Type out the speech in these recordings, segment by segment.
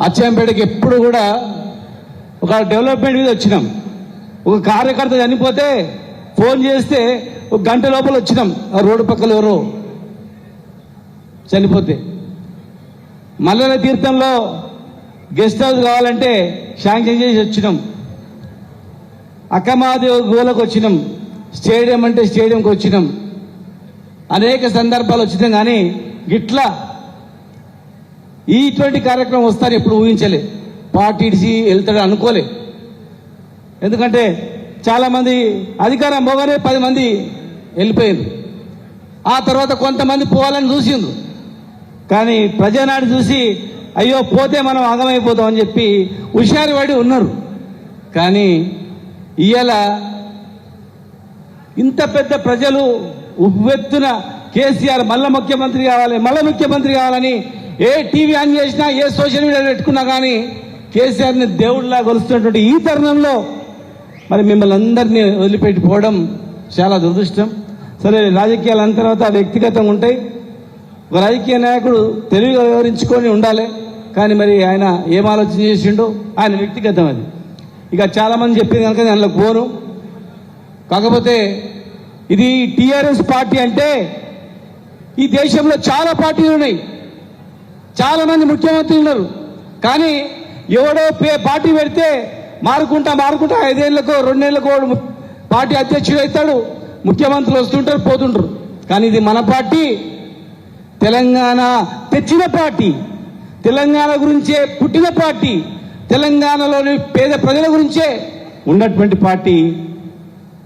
అచ్చంపేటకి ఎప్పుడు కూడా ఒక డెవలప్మెంట్ మీద వచ్చినాం. ఒక కార్యకర్త చనిపోతే ఫోన్ చేస్తే ఒక గంట లోపల వచ్చినాం. ఆ రోడ్డు పక్కల ఎవరో చనిపోతే మల్లెల తీర్థంలో గెస్ట్ హౌస్ కావాలంటే శాంక్షన్ చేసి వచ్చినాం. అక్కమాదేవి గోలకు వచ్చినాం. స్టేడియం అంటే స్టేడియంకి వచ్చినాం. అనేక సందర్భాలు వచ్చినాం. కానీ గిట్లా ఇటువంటి కార్యక్రమం వస్తారని ఎప్పుడు ఊహించలే. పార్టీ ఇడిచి వెళ్తాడు అనుకోలే. ఎందుకంటే చాలామంది అధికారం పోగానే 10 మంది వెళ్ళిపోయారు. ఆ తర్వాత కొంతమంది పోవాలని చూసిండ్రు. కానీ ప్రజానాడు చూసి అయ్యో పోతే మనం ఆగమైపోతామని చెప్పి హుషారు పడి ఉన్నారు. కానీ ఇవాళ ఇంత పెద్ద ప్రజలు ఉవ్వెత్తున కేసీఆర్ మళ్ళా ముఖ్యమంత్రి కావాలని ఏ టీవీ ఆన్ చేసినా ఏ సోషల్ మీడియా పెట్టుకున్నా కానీ కేసీఆర్ని దేవుడిలా కొలుస్తున్నటువంటి ఈ తరుణంలో మరి మిమ్మల్ని అందరినీ వదిలిపెట్టిపోవడం చాలా దురదృష్టం. సరే, రాజకీయాలు అన్న తర్వాత వ్యక్తిగతంగా ఉంటాయి. ఒక రాజకీయ నాయకుడు తెలివిగా వివరించుకొని ఉండాలి. కానీ మరి ఆయన ఏం ఆలోచన చేసిండో ఆయన వ్యక్తిగతం అది. ఇక చాలామంది చెప్పింది కనుక నేను అందులో పోను. కాకపోతే ఇది టీఆర్ఎస్ పార్టీ అంటే ఈ దేశంలో చాలా పార్టీలు ఉన్నాయి, చాలామంది ముఖ్యమంత్రులు ఉన్నారు. కానీ ఎవడో పార్టీ పెడితే మారుకుంటా 5 ఏళ్లకో 2 ఏళ్లకో పార్టీ అధ్యక్షుడు అవుతాడు, ముఖ్యమంత్రులు వస్తుంటారు పోతుంటారు. కానీ ఇది మన పార్టీ, తెలంగాణ తెచ్చిన పార్టీ, తెలంగాణ గురించే పుట్టిన పార్టీ, తెలంగాణలోని పేద ప్రజల గురించే ఉన్నటువంటి పార్టీ.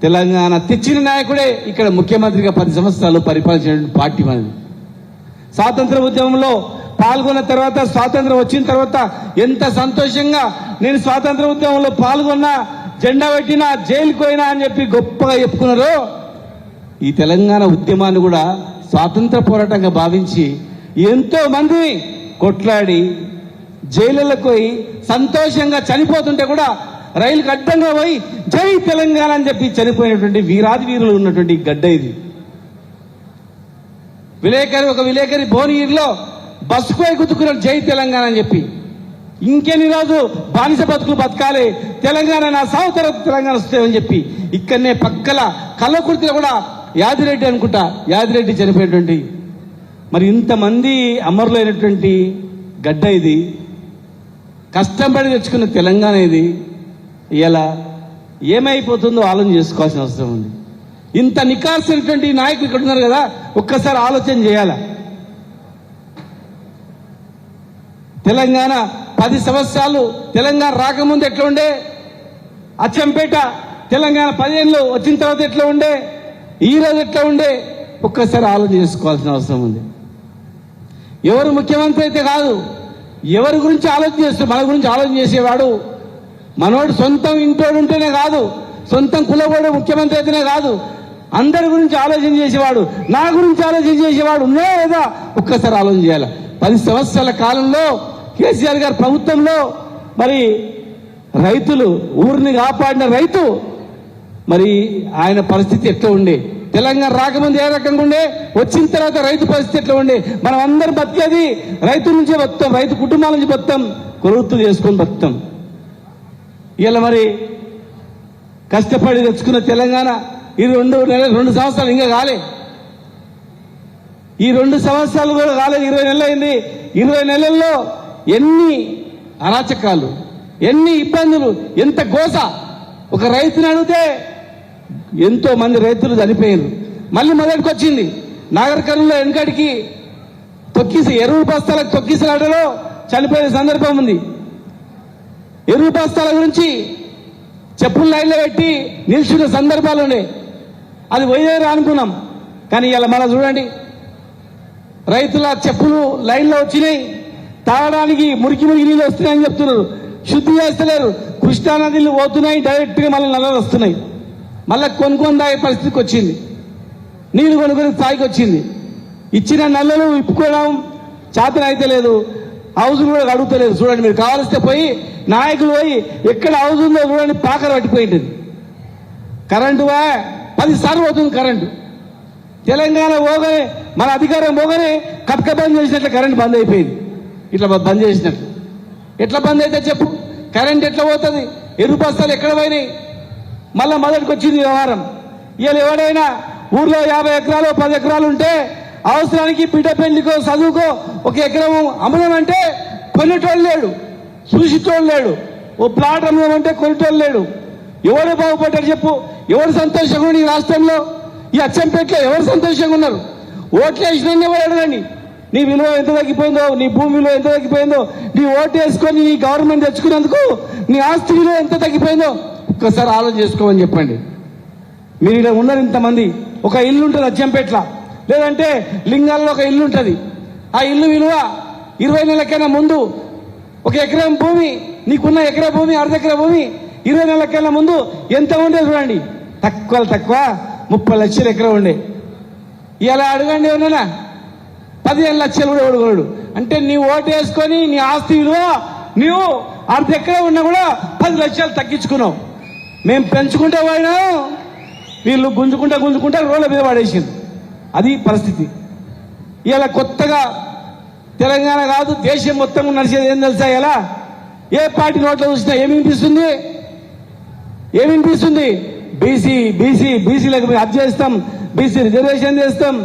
తెలంగాణ తెచ్చిన నాయకుడే ఇక్కడ ముఖ్యమంత్రిగా 10 సంవత్సరాలు పరిపాలించినటువంటి పార్టీ మనది. స్వాతంత్ర ఉద్యమంలో పాల్గొన్న తర్వాత, స్వాతంత్రం వచ్చిన తర్వాత ఎంత సంతోషంగా నేను స్వాతంత్ర ఉద్యమంలో పాల్గొన్నా, జెండా పెట్టినా, జైలుకు పోయినా అని చెప్పి గొప్పగా చెప్పుకున్నారో, ఈ తెలంగాణ ఉద్యమాన్ని కూడా స్వాతంత్ర పోరాటంగా భావించి ఎంతో మంది కొట్లాడి జైలులకు పోయి సంతోషంగా చనిపోతుంటే కూడా రైలుకు అడ్డంగా పోయి జై తెలంగాణ అని చెప్పి చనిపోయినటువంటి వీరాది వీరులు ఉన్నటువంటి గడ్డ ఇది. ఒక విలేకరి భువనగిరిలో బస్సుకు పోయి గుర్తుకున్నాడు జై తెలంగాణ అని చెప్పి. ఇంకెన్ని రోజు బానిస బతుకులు బతకాలి, తెలంగాణ నా సావుతర తెలంగాణ వస్తాయని చెప్పి ఇక్కడనే పక్కల కల్లకుర్తిలో కూడా యాదిరెడ్డి అనుకుంటా, యాదిరెడ్డి చనిపోయినటువంటి మరి ఇంతమంది అమరులైనటువంటి గడ్డ ఇది. కష్టపడి తెచ్చుకున్న తెలంగాణ ఇది. ఇలా ఏమైపోతుందో ఆలోచన చేసుకోవాల్సిన అవసరం ఉంది. ఇంత నికార్సినటువంటి నాయకులు ఇక్కడ ఉన్నారు కదా, ఒక్కసారి ఆలోచన చేయాల. తెలంగాణ 10 సంవత్సరాలు తెలంగాణ రాకముందు ఎట్లా ఉండే, అచ్చంపేట తెలంగాణ 10 ఏళ్ళు వచ్చిన తర్వాత ఎట్లా ఉండే, ఈ రోజు ఎట్లా ఉండే, ఒక్కసారి ఆలోచన చేసుకోవాల్సిన అవసరం ఉంది. ఎవరు ముఖ్యమంత్రి అయితే కాదు, ఎవరి గురించి ఆలోచన చేస్తూ మన గురించి ఆలోచన చేసేవాడు మనోడు సొంతం ఇంటోడు ఉంటేనే కాదు, సొంతం కులవాడు ముఖ్యమంత్రి అయితేనే కాదు, అందరి గురించి ఆలోచన చేసేవాడు, నా గురించి ఆలోచన చేసేవాడు ఉన్నాయా లేదా ఒక్కసారి ఆలోచన చేయాలి. 10 సంవత్సరాల కాలంలో కేసీఆర్ గారి ప్రభుత్వంలో మరి రైతులు, ఊరిని కాపాడిన రైతు, మరి ఆయన పరిస్థితి ఎట్లా ఉండే, తెలంగాణ రాకముందు ఏ రకంగా ఉండే, వచ్చిన తర్వాత రైతు పరిస్థితి ఎట్లా ఉండే, మనం అందరం బతికేది రైతు నుంచే బతాం, రైతు కుటుంబాల నుంచి బతాం, కొలువుతులు చేసుకొని బతాం. ఇలా మరి కష్టపడి తెచ్చుకున్న తెలంగాణ ఈ 2 సంవత్సరాలు ఇంకా కాలే, ఈ 2 సంవత్సరాలు కూడా కాలేదు, 20 నెలలు అయింది. 20 నెలల్లో ఎన్ని అరాచకాలు, ఎన్ని ఇబ్బందులు, ఎంత గోస. ఒక రైతుని అడిగితే ఎంతో మంది రైతులు చనిపోయారు. మళ్ళీ మొదటికి వచ్చింది. నాగరికర్ణంలో వెనకడికి ఎరువు బస్తాలకు తొక్కిసలాటలో చనిపోయిన సందర్భం ఉంది. ఎరువు బస్తాల గురించి చెప్పులు లైన్లో పెట్టి నిల్చున్న సందర్భాలు ఉన్నాయి. అది పోయేరా అనుకున్నాం. కానీ ఇలా మళ్ళీ చూడండి, రైతుల చెప్పులు లైన్లో వచ్చినాయి, తాగడానికి మురికి నీళ్ళు వస్తున్నాయని చెప్తున్నారు, శుద్ధి చేస్తలేరు. కృష్ణా నదిలు పోతున్నాయి, డైరెక్ట్గా మళ్ళీ నల్లలు వస్తున్నాయి. మళ్ళీ కొనుక్కొని తాగే పరిస్థితికి వచ్చింది, నీళ్లు కొనుక్కొని తాగికి వచ్చింది. ఇచ్చిన నల్లలు ఇప్పుకోవడం చేతన అయితే లేదు, హౌజులు కూడా అడుగుతలేదు. చూడండి, మీరు కావాల్స్తే పోయి నాయకులు పోయి ఎక్కడ హౌజ్ ఉందో చూడండి, పాకర పట్టిపోయింది. కరెంటు 10 సార్లు పోతుంది కరెంటు. తెలంగాణ పోగానే, మన అధికారం పోగానే కట్క బంద్ చేసినట్లు కరెంటు బంద్ అయిపోయింది. ఇట్లా బంద్ చేసినట్లు ఎట్లా బంద్ అయితే చెప్పు? కరెంట్ ఎట్లా పోతుంది? ఎరువు బస్తాలు ఎక్కడ పోయినాయి? మళ్ళా మొదటికి వచ్చింది వ్యవహారం. ఇవాళ ఎవడైనా ఊర్లో 50 ఎకరాలు 10 ఎకరాలు ఉంటే అవసరానికి బిడ్డ పెళ్లికో చదువుకో 1 ఎకరం అమ్ముదామంటే కొనేటోళ్ళు లేడు, చూసేటోళ్ళు లేడు. ఓ ప్లాట్ అమ్ముదామంటే కొనేటోళ్ళు లేడు. ఎవరు బాగుపడ్డారు చెప్పు? ఎవరు సంతోషంగా ఉన్నారు ఈ రాష్ట్రంలో? ఈ అచ్చంపేటలో ఎవరు సంతోషంగా ఉన్నారు? ఓట్లు వేసిన ఎవరు అడగండి. నీ విలువ ఎంత తగ్గిపోయిందో, నీ భూమి విలువ ఎంత తగ్గిపోయిందో, నీ ఓటు వేసుకొని నీ గవర్నమెంట్ తెచ్చుకున్నందుకు నీ ఆస్తి విలువ ఎంత తగ్గిపోయిందో ఒక్కసారి ఆలోచన చేసుకోమని చెప్పండి. మీరు ఇలా ఉన్నారు ఇంతమంది. ఒక ఇల్లు ఉంటుంది అచ్చంపేటలో, లేదంటే లింగాల్లో ఒక ఇల్లు ఉంటుంది. ఆ ఇల్లు విలువ 20 నెలలకైనా ముందు 1 ఎకరం భూమి, నీకున్న ఎకరా భూమి, అర్ధ ఎకరా భూమి 20 నెలలకైనా ముందు ఎంత ఉండేది చూడండి. తక్కువ 30 లక్షలు ఎకరం ఉండే. ఇలా అడగండి ఎవరన్నా 15 లక్షలు కూడా అడుగున్నాడు. అంటే నీ ఓటు వేసుకొని నీ ఆస్తి విలువ నీవు అర్ధ ఎకరం ఉన్నా కూడా 10 లక్షలు తగ్గించుకున్నావు. మేము పెంచుకుంటే పోయినా వీళ్ళు గుంజుకుంటా రోడ్ల మీద పడేసింది. అది పరిస్థితి. ఇలా కొత్తగా తెలంగాణ కాదు దేశం మొత్తం నడిచేది ఏం తెలుసా? ఇలా ఏ పార్టీ నోట్లో చూసినా ఏమినిపిస్తుంది? బీసీలకు అది చేస్తాం, బీసీ రిజర్వేషన్ చేస్తాం,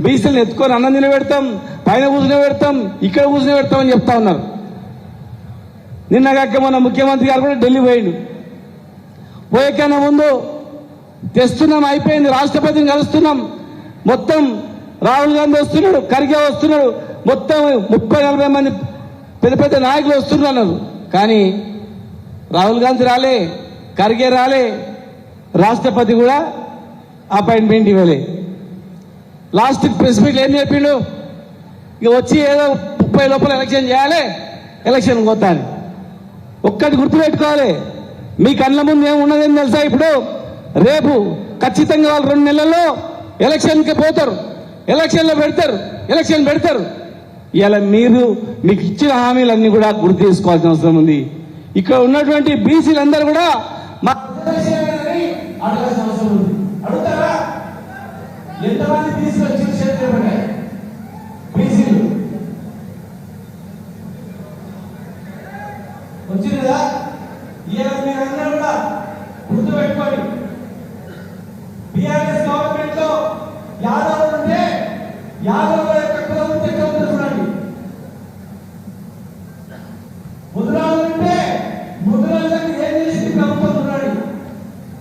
బీసీలను ఎత్తుకొని అన్నం తినబెడతాం, పైన కూర్చుని పెడతాం, ఇక్కడ కూర్చుని పెడతాం అని చెప్తా ఉన్నారు. నిన్నగాక మన ముఖ్యమంత్రి గారు కూడా ఢిల్లీ పోయిండు. పోయేకన్నా ముందు తెస్తున్నాం, అయిపోయింది, రాష్ట్రపతిని కలుస్తున్నాం, మొత్తం రాహుల్ గాంధీ వస్తున్నాడు, ఖర్గే వస్తున్నాడు, మొత్తం 30-40 మంది పెద్ద నాయకులు వస్తున్నారు. కానీ రాహుల్ గాంధీ రాలే, ఖర్గే రాలే, రాష్ట్రపతి కూడా అపాయింట్మెంట్ ఇవ్వలే. లాస్ట్ ప్రెస్ మీట్ ఏం చెప్పిండు? ఇక వచ్చి ఏదో 30 లోపల ఎలక్షన్ చేయాలి, ఎలక్షన్ పోతాను. ఒక్కటి గుర్తుపెట్టుకోవాలి, మీ కళ్ళ ముందు ఏమున్నదేం తెలుసా? ఇప్పుడు రేపు ఖచ్చితంగా వాళ్ళు 2 నెలల్లో ఎలక్షన్కి పోతారు, ఎలక్షన్ పెడతారు. ఇలా మీకు ఇచ్చిన హామీలన్నీ కూడా గుర్తు చేసుకోవాల్సిన అవసరం ఉంది. ఇక్కడ ఉన్నటువంటి బీసీలందరూ కూడా అడుగుతారా? ఎంతమంది బీసీలు వచ్చి బీసీలు వచ్చింది కదా? ఇలా మీరందరూ కూడా గుర్తు పెట్టుకోండి. బీఆర్ఎస్ గవర్నమెంట్ లో యాదవ్ ఉంటే యాదవ్ యొక్క కులం చూడండి. ముద్రాలు ఉంటే ముద్రాలకు ఏం చేసింది ప్రభుత్వం చూడండి.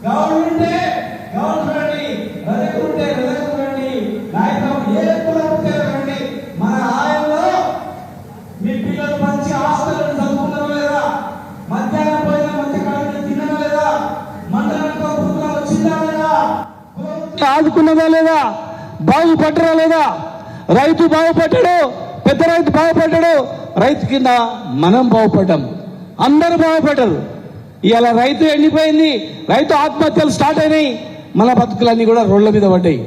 గౌడ్ ఉంటే గౌడ్ చూడండి, రజకు ఉంటే రజకు చూడండి, నాయకులు ఏ కులం ఉంటే చూడండి. మన ఆయంలో మీ పిల్లలు మంచి హాస్టల్ చదువుకున్నారా లేదా? మధ్యాహ్నం పోయిన మంచి కాలంలో తిన్నారా లేదా? మండలంతో పురుగులు వచ్చిందా లేదా? ఆదుకున్నదా లేదా? బాగుపడ్డరా లేదా? రైతు బాగుపడ్డాడు, పెద్ద రైతు బాగుపడ్డాడు, రైతు కింద మనం బాగుపడ్డాం, అందరూ బాగుపడ్డారు. ఇవాళ రైతు ఎండిపోయింది, రైతు ఆత్మహత్యలు స్టార్ట్ అయినాయి, మన బతుకులన్నీ కూడా రోడ్ల మీద పడ్డాయి.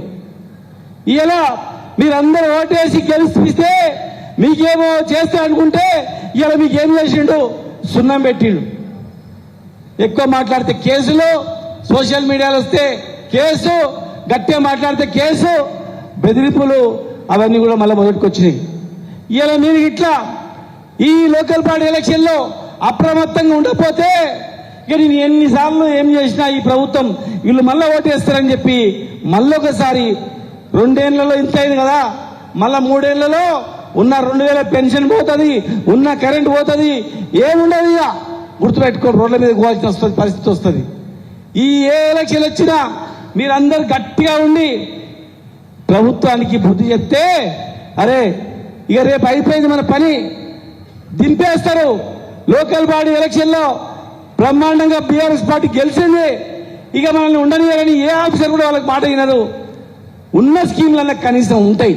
ఇవాళ మీరందరూ ఓటేసి గెలిపిస్తే మీకేమో చేస్తే అనుకుంటే ఇవాళ మీకేం చేసిండు? సున్నం పెట్టిండు. ఎక్కువ మాట్లాడితే కేసులు, సోషల్ మీడియాలో వస్తే కేసు, గట్టిగా మాట్లాడితే కేసు, బెదిరింపులు, అవన్నీ కూడా మళ్ళీ మొదటికొచ్చినాయి. ఇలా మీరు ఇట్లా ఈ లోకల్ పార్టీ ఎలక్షన్లో అప్రమత్తంగా ఉండకపోతే ఇక నేను ఎన్నిసార్లు ఏం చేసినా ఈ ప్రభుత్వం వీళ్ళు మళ్ళీ ఓటేస్తారని చెప్పి మళ్ళీ ఒకసారి 2 ఏళ్లలో ఇంత అయింది కదా, మళ్ళా 3 ఏళ్లలో ఉన్న 2000 పెన్షన్ పోతుంది, ఉన్న కరెంట్ పోతుంది, ఏముండదు. ఇక గుర్తుపెట్టుకొని రోడ్ల మీద పోవాల్సిన పరిస్థితి వస్తుంది. ఈ ఏ ఎలక్షన్ వచ్చినా మీరందరూ గట్టిగా ఉండి ప్రభుత్వానికి బుద్ధి చెప్తే, అరే ఇక రేపు అయిపోయింది మన పని, దింపేస్తారు. లోకల్ బాడీ ఎలక్షన్లో బ్రహ్మాండంగా బీఆర్ఎస్ పార్టీ గెలిచింది, ఇక మనల్ని ఉండనియాలని ఏ ఆఫీసర్ కూడా వాళ్ళకి మాట వినరు. ఉన్న స్కీమ్లన్నా కనీసం ఉంటాయి,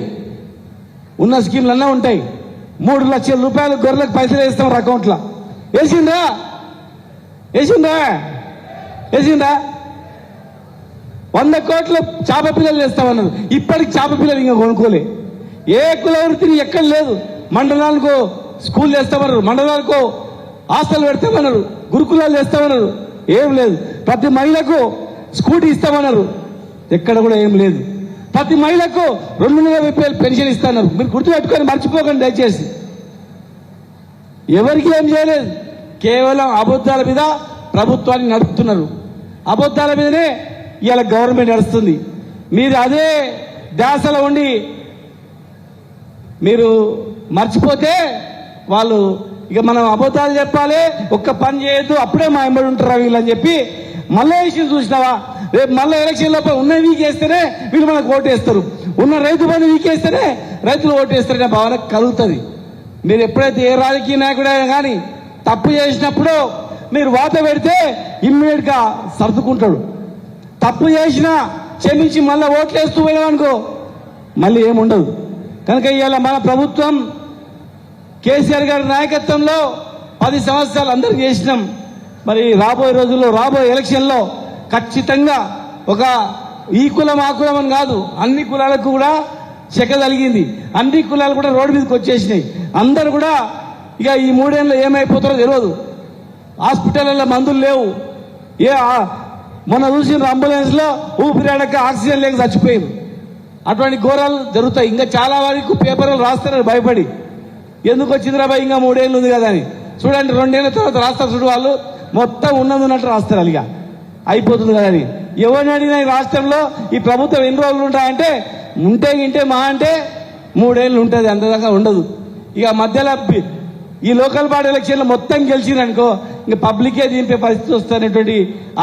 3 లక్షల రూపాయలు గొర్రెలకు పైసలు వేస్తాం అకౌంట్లో. వేసిందా? 100 కోట్లు చేప పిల్లలు వేస్తామన్నారు. ఇప్పటికి చేప పిల్లలు ఇంకా కొనుక్కోలే. ఏ కుల వృత్తిని ఎక్కడ లేదు. మండలాలకు స్కూల్ చేస్తామన్నారు, మండలాలకు హాస్టల్ పెడతామన్నారు, గురుకులాలు చేస్తామన్నారు, ఏం లేదు. ప్రతి మహిళకు స్కూటీ ఇస్తామన్నారు, ఎక్కడ కూడా ఏం లేదు. ప్రతి మహిళకు 2,000 రూపాయలు పెన్షన్ ఇస్తాన్నారు. మీరు గుర్తుపెట్టుకొని మర్చిపోకండి దయచేసి. ఎవరికి ఏం చేయలేదు. కేవలం అబద్ధాల మీద ప్రభుత్వాన్ని నడుపుతున్నారు. అబద్ధాల మీదనే ఇవాళ గవర్నమెంట్ నడుస్తుంది. మీరు అదే ధ్యాసలో ఉండి మీరు మర్చిపోతే వాళ్ళు ఇక మనం అబద్ధాలు చెప్పాలి, ఒక్క పని చేయొద్దు, అప్పుడే మా ఎంబడి ఉంటారా వీళ్ళని చెప్పి మళ్ళీ విషయం చూసినావా, రేపు మళ్ళీ ఎలక్షన్ లోపల ఉన్న వీకేస్తేనే వీళ్ళు మనకు ఓటేస్తారు, ఉన్న రైతు బంధు వీకేస్తేనే రైతులు ఓటేస్తారనే భావన కలుగుతుంది. మీరు ఎప్పుడైతే ఏ రాజకీయ నాయకుడైనా కానీ తప్పు చేసినప్పుడు మీరు వాత పెడితే ఇమ్మీడియట్ గా సర్దుకుంటాడు. తప్పు చేసినా క్షమించి మళ్ళీ ఓట్లు వేస్తూ పోయామనుకో మళ్ళీ ఏముండదు. కనుక ఇవాళ మన ప్రభుత్వం కేసీఆర్ గారి నాయకత్వంలో 10 సంవత్సరాలు అందరికి చేసినాం. మరి రాబోయే రోజుల్లో రాబోయే ఎలక్షన్లో ఖచ్చితంగా ఒక ఈ కులం ఆ కులం అని కాదు, అన్ని కులాలకు కూడా చెక్క కలిగింది. అన్ని కులాలు కూడా రోడ్డు మీదకి వచ్చేసినాయి. అందరు కూడా ఇక ఈ 3 ఏళ్ళు ఏమైపోతారో తెలియదు. హాస్పిటల్లో మందులు లేవు. మొన్న చూసిన అంబులెన్స్ లో ఊపిరాడక ఆక్సిజన్ లేక చచ్చిపోయింది. అటువంటి ఘోరాలు జరుగుతాయి. ఇంకా చాలా వరకు పేపర్లు రాస్తున్నారు భయపడి, ఎందుకు వచ్చిందిరా భయ ఇంకా 3 ఏళ్ళు ఉంది కదా అని. చూడండి 2 ఏళ్ల తర్వాత రాస్తారు చూడు, వాళ్ళు మొత్తం ఉన్నట్టు రాస్తారు. అలిగా అయిపోతుంది కదా అని. ఎవరిని అడిగినా ఈ రాష్ట్రంలో ఈ ప్రభుత్వం ఎన్ని రోజులు ఉంటాయంటే ఉంటే మా అంటే 3 ఏళ్ళు ఉంటుంది, అంతదాకా ఉండదు. ఇక మధ్యలో ఈ లోకల్ బాడీ ఎలక్షన్లో మొత్తం గెలిచిందనుకో ఇంకా పబ్లికే దింపే పరిస్థితి వస్తున్నటువంటి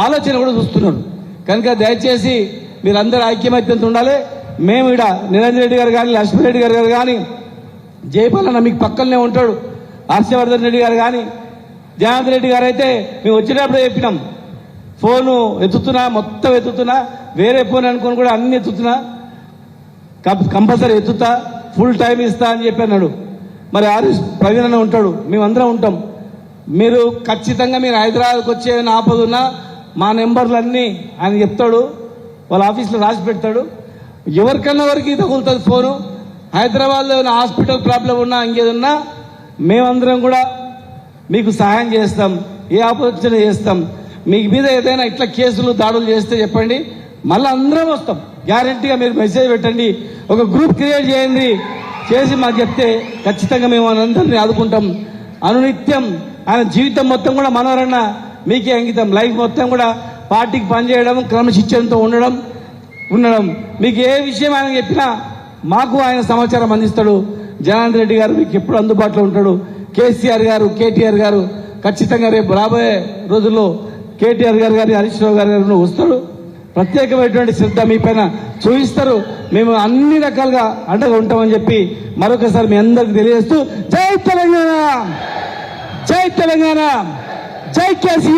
ఆలోచన కూడా చూస్తున్నాడు. కనుక దయచేసి మీరందరూ ఐక్యమత్యంతో ఉండాలి. మేము ఇక్కడ నిరంజన్ రెడ్డి గారు కానీ, లక్ష్మీరెడ్డి గారు కానీ, జయపాలన్న మీకు పక్కనే ఉంటాడు, హర్షవర్ధన్ రెడ్డి గారు కానీ, జనార్దన్ రెడ్డి గారు అయితే మేము వచ్చేటప్పుడే చెప్పినాం, ఫోను ఎత్తుతున్నా, మొత్తం ఎత్తుతున్నా, వేరే ఫోన్ అనుకుని కూడా అన్ని ఎత్తుతున్నా, కంపల్సరీ ఎత్తుతా, ఫుల్ టైం ఇస్తా అని చెప్పి అన్నాడు. మరి ఆర్ఎస్ ప్రవీణ్ అన్న ఉంటాడు, మేమందరం ఉంటాం. మీరు ఖచ్చితంగా మీరు హైదరాబాద్కి వచ్చే ఆపదున్నా మా నెంబర్లన్నీ ఆయన చెప్తాడు, వాళ్ళ ఆఫీస్లో రాసి పెడతాడు. ఎవరికన్నా ఎవరికి తగులుతుంది ఫోను. హైదరాబాద్లో ఏమైనా హాస్పిటల్ ప్రాబ్లం ఉన్నా ఇంకేదన్నా మేమందరం కూడా మీకు సహాయం చేస్తాం, ఏ ఆలోచన చేస్తాం. మీ మీద ఏదైనా ఇట్లా కేసులు దాడులు చేస్తే చెప్పండి, మళ్ళీ అందరం వస్తాం. గ్యారంటీగా మీరు మెసేజ్ పెట్టండి, ఒక గ్రూప్ క్రియేట్ చేయండి, చేసి మాకు చెప్తే ఖచ్చితంగా మేము అందరినీ ఆదుకుంటాం. అనునిత్యం ఆయన జీవితం మొత్తం కూడా మనోరన్న మీకే అంకితం. లైఫ్ మొత్తం కూడా పార్టీకి పనిచేయడం, క్రమశిక్షణతో ఉండడం. మీకు ఏ విషయం ఆయన చెప్పినా మాకు ఆయన సమాచారం అందిస్తాడు. జనార్దన్ రెడ్డి గారు మీకు ఎప్పుడు అందుబాటులో ఉంటాడు. కేసీఆర్ గారు, కేటీఆర్ గారు ఖచ్చితంగా రేపు రాబోయే రోజుల్లో కేటీఆర్ గారు కానీ, హరీష్ రావు గారు వస్తాడు. ప్రత్యేకమైనటువంటి శ్రద్ధ మీ పైన చూపిస్తారు. మేము అన్ని రకాలుగా అండగా ఉంటామని చెప్పి మరొకసారి మీ అందరికి తెలియజేస్తూ జై తెలంగాణ, జై తెలంగాణ, జై కేసీఆర్.